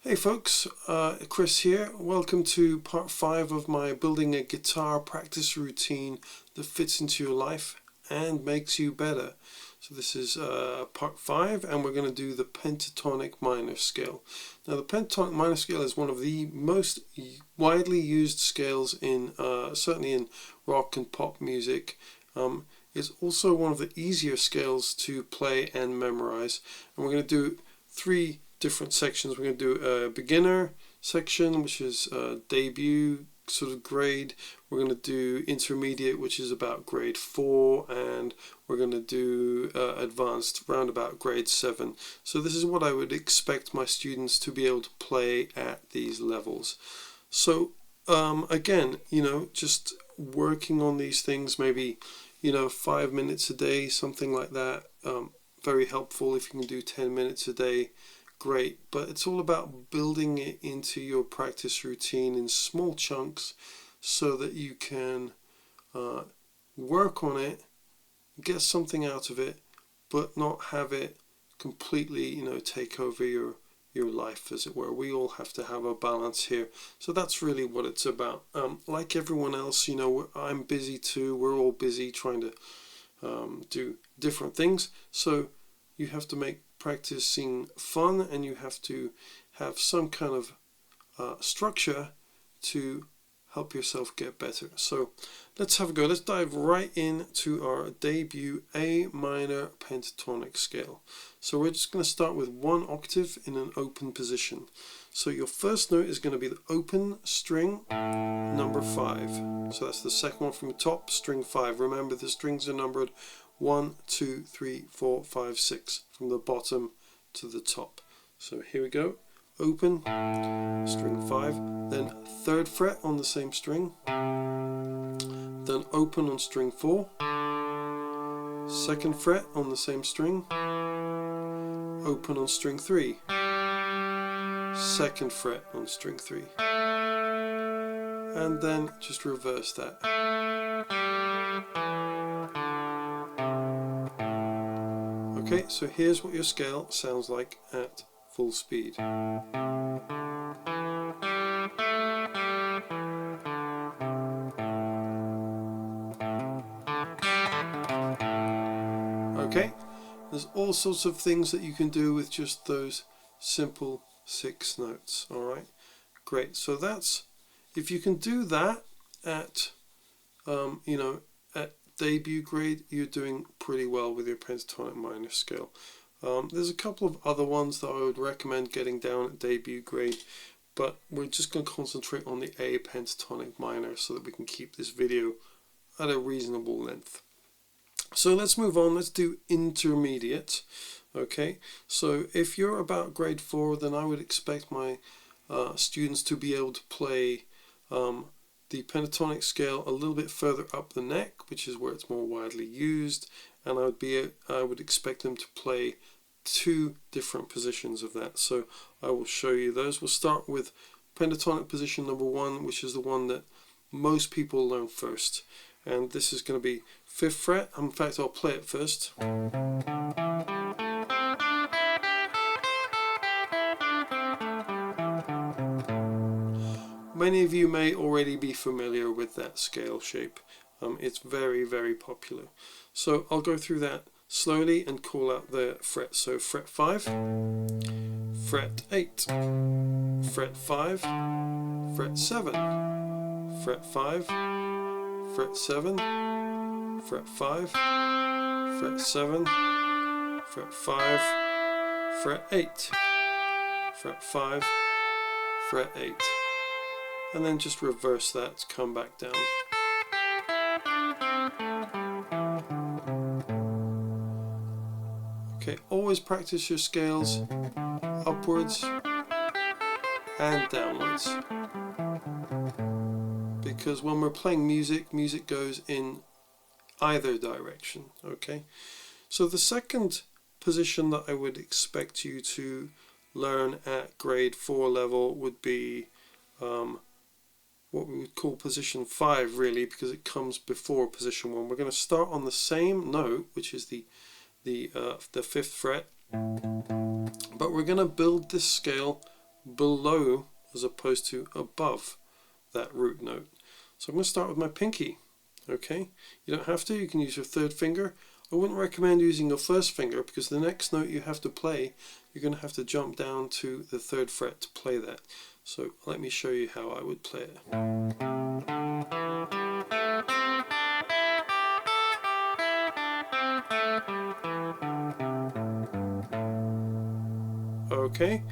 Hey folks, Chris here. Welcome to part 5 of my building a guitar practice routine that fits into your life and makes you better. So this is part 5 and we're going to do the pentatonic minor scale. Now the pentatonic minor scale is one of the most widely used scales in certainly in rock and pop music. It's also one of the easier scales to play and memorize, and we're going to do 3 different sections. We're going to do a beginner section, which is debut sort of grade. We're going to do intermediate, which is about grade 4, and we're going to do advanced round about grade 7. So this is what I would expect my students to be able to play at these levels. So again, just working on these things, maybe 5 minutes a day, something like that. Very helpful. If you can do 10 minutes a day, great. But it's all about building it into your practice routine in small chunks so that you can work on it, get something out of it, but not have it completely take over your life, as it were. We all have to have a balance here. So that's really what it's about. Like everyone else, I'm busy too. We're all busy trying to do different things. So you have to make practicing fun, and you have to have some kind of structure to help yourself get better. So let's have a go. Let's dive right into our debut A minor pentatonic scale. So we're just going to start with 1 octave in an open position. So your first note is going to be the open string number 5. So that's the second one from the top, string 5. Remember, the strings are numbered 1, 2, 3, 4, 5, 6 from the bottom to the top. So here we go. Open, string 5, then 3rd fret on the same string, then open on string 4, 2nd fret on the same string, open on string 3, 2nd fret on string 3, and then just reverse that. Okay, so here's what your scale sounds like at full speed. Okay, there's all sorts of things that you can do with just those simple 6 notes. Alright, great. So that's, if you can do that at at debut grade, you're doing pretty well with your pentatonic minor scale. There's a couple of other ones that I would recommend getting down at debut grade, but we're just going to concentrate on the A pentatonic minor so that we can keep this video at a reasonable length. So let's move on. Let's do intermediate. Okay, so if you're about grade 4, then I would expect my students to be able to play the pentatonic scale a little bit further up the neck, which is where it's more widely used, and I would expect them to play 2 different positions of that. So I will show you those. We'll start with pentatonic position number 1, which is the one that most people learn first, and this is going to be 5th fret. In fact, I'll play it first. Many of you may already be familiar with that scale shape. It's very, very popular. So I'll go through that slowly and call out the frets. So fret 5, fret 8, fret 5, fret 7, fret 5, fret 7, fret 5, fret 7, fret 5, fret 8, fret 5, fret 8. And then just reverse that to come back down. Okay, always practice your scales upwards and downwards, because when we're playing music, music goes in either direction. Okay, so the second position that I would expect you to learn at grade 4 level would be what we would call position 5, really, because it comes before position 1. We're going to start on the same note, which is the 5th fret, but we're going to build this scale below as opposed to above that root note. So I'm going to start with my pinky. Okay, you don't have to, you can use your third finger. I wouldn't recommend using your first finger because the next note you have to play, you're going to have to jump down to the 3rd fret to play that. So let me show you how I would play it. Okay,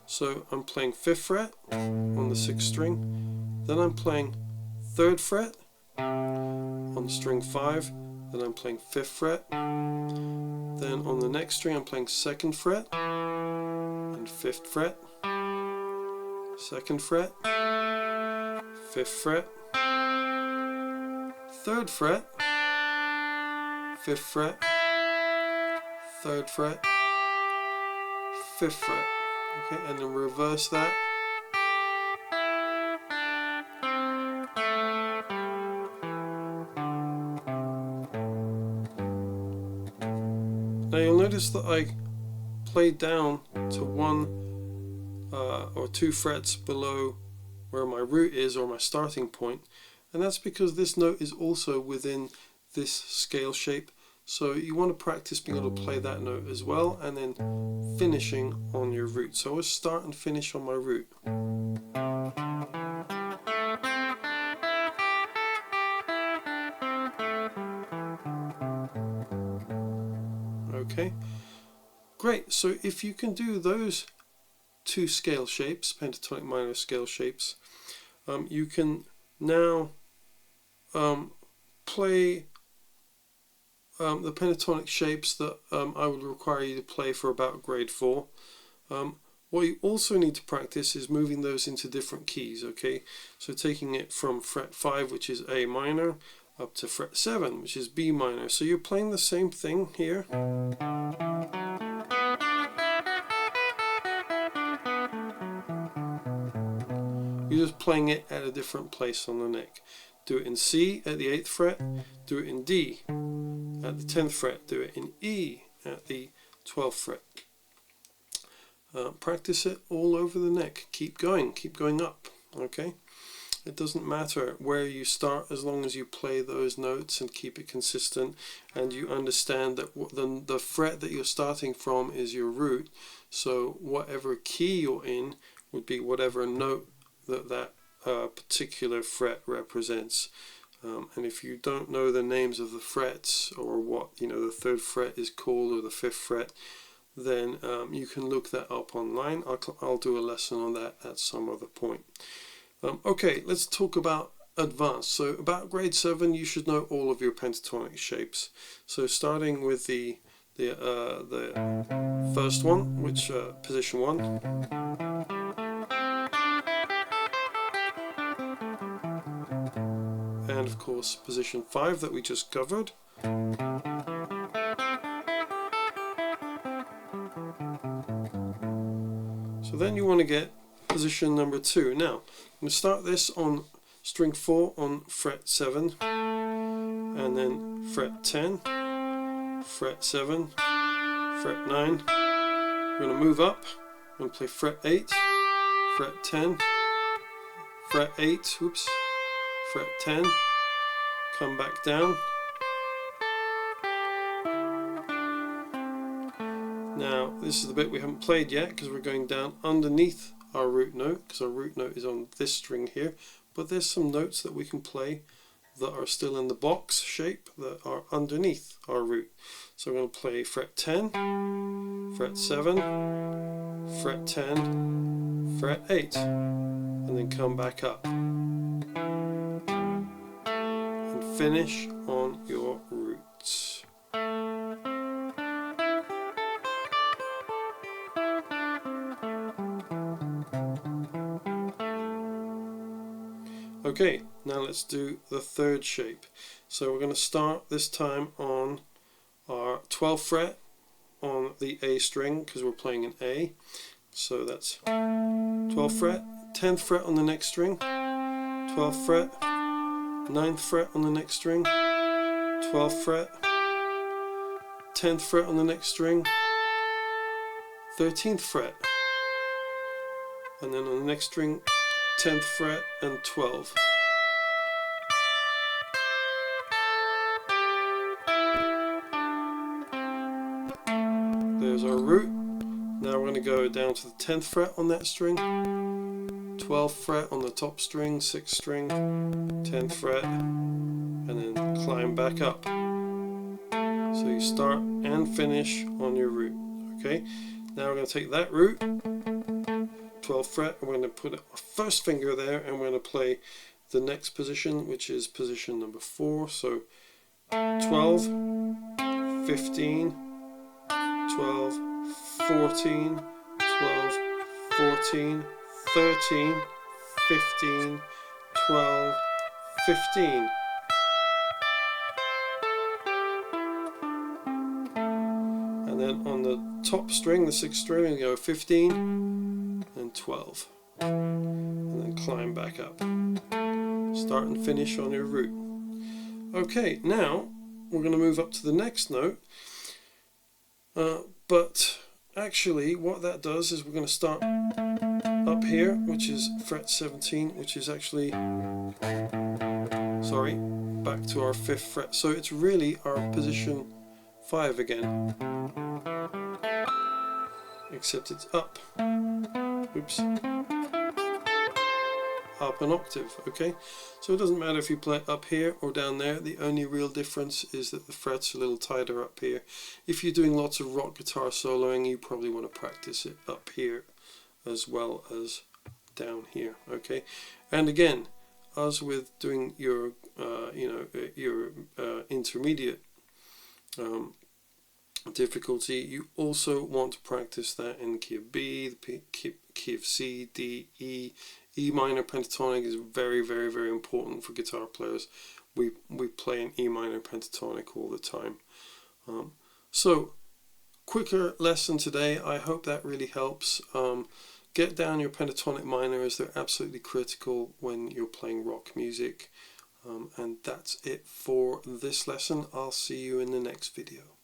so I'm playing 5th fret on the 6th string, then I'm playing 3rd fret on string 5, then I'm playing 5th fret, then on the next string I'm playing 2nd fret and 5th fret, 2nd fret, 5th fret, 3rd fret, 5th fret, 3rd fret, 5th fret. Okay, and then reverse that. Now you'll notice that I played down to 1 or 2 frets below where my root is, or my starting point, and that's because this note is also within this scale shape. So you want to practice being able to play that note as well, and then finishing on your root. So I'll start and finish on my root. Okay, great. So if you can do those 2 scale shapes, pentatonic minor scale shapes, you can now play the pentatonic shapes that I would require you to play for about grade 4. What you also need to practice is moving those into different keys, okay? So taking it from fret 5, which is A minor, up to fret 7, which is B minor. So you're playing the same thing here. You're just playing it at a different place on the neck. Do it in C at the 8th fret, do it in D at the 10th fret, do it in E at the 12th fret. Practice it all over the neck. Keep going up, okay? It doesn't matter where you start as long as you play those notes and keep it consistent, and you understand that the fret that you're starting from is your root, so whatever key you're in would be whatever note that particular fret represents. And if you don't know the names of the frets, or what the 3rd fret is called, or the 5th fret, then you can look that up online. I'll do a lesson on that at some other point. Okay, let's talk about advanced. So about grade 7 you should know all of your pentatonic shapes. So starting with the first one, which position 1. And of course position 5 that we just covered. So then you want to get position number 2. Now I'm going to start this on string 4 on fret 7, and then fret 10, fret 7, fret 9. We're going to move up. I'm going to play fret 8, fret 10, fret 8, oops, fret 10, come back down. Now this is the bit we haven't played yet because we're going down underneath our root note, because our root note is on this string here, but there's some notes that we can play that are still in the box shape that are underneath our root. So I'm going to play fret 10, fret 7, fret 10, fret 8, and then come back up and finish on your roots. Okay, now let's do the 3rd shape. So we're going to start this time on our 12th fret on the A string, because we're playing an A. So that's 12th fret, 10th fret on the next string, 12th fret, 9th fret on the next string, 12th fret, 10th fret on the next string, 13th fret, and then on the next string 10th fret and 12. There's our root. Now we're going to go down to the 10th fret on that string, 12th fret on the top string, 6th string, 10th fret, and then climb back up. So you start and finish on your root. Okay, now we're going to take that root, 12th fret, and we're going to put our first finger there, and we're going to play the next position, which is position number 4. So 12, 15, 12, 14, 12, 14, 13, 15, 12, 15. And then on the top string, the 6th string, we go 15 and 12. And then climb back up. Start and finish on your root. Okay, now we're going to move up to the next note. But actually what that does is we're going to start up here, which is fret 17, which is actually, sorry, back to our 5th fret. So it's really our position 5 again, except it's up. Oops. Up an octave. Okay, so it doesn't matter if you play it up here or down there. The only real difference is that the frets are a little tighter up here. If you're doing lots of rock guitar soloing, you probably want to practice it up here as well as down here. Okay, and again, as with doing your intermediate difficulty, you also want to practice that in key of B, the key of C, D, E. E minor pentatonic is very, very, very important for guitar players. We play in E minor pentatonic all the time. So, quicker lesson today. I hope that really helps. Get down your pentatonic minors. They're absolutely critical when you're playing rock music. And that's it for this lesson. I'll see you in the next video.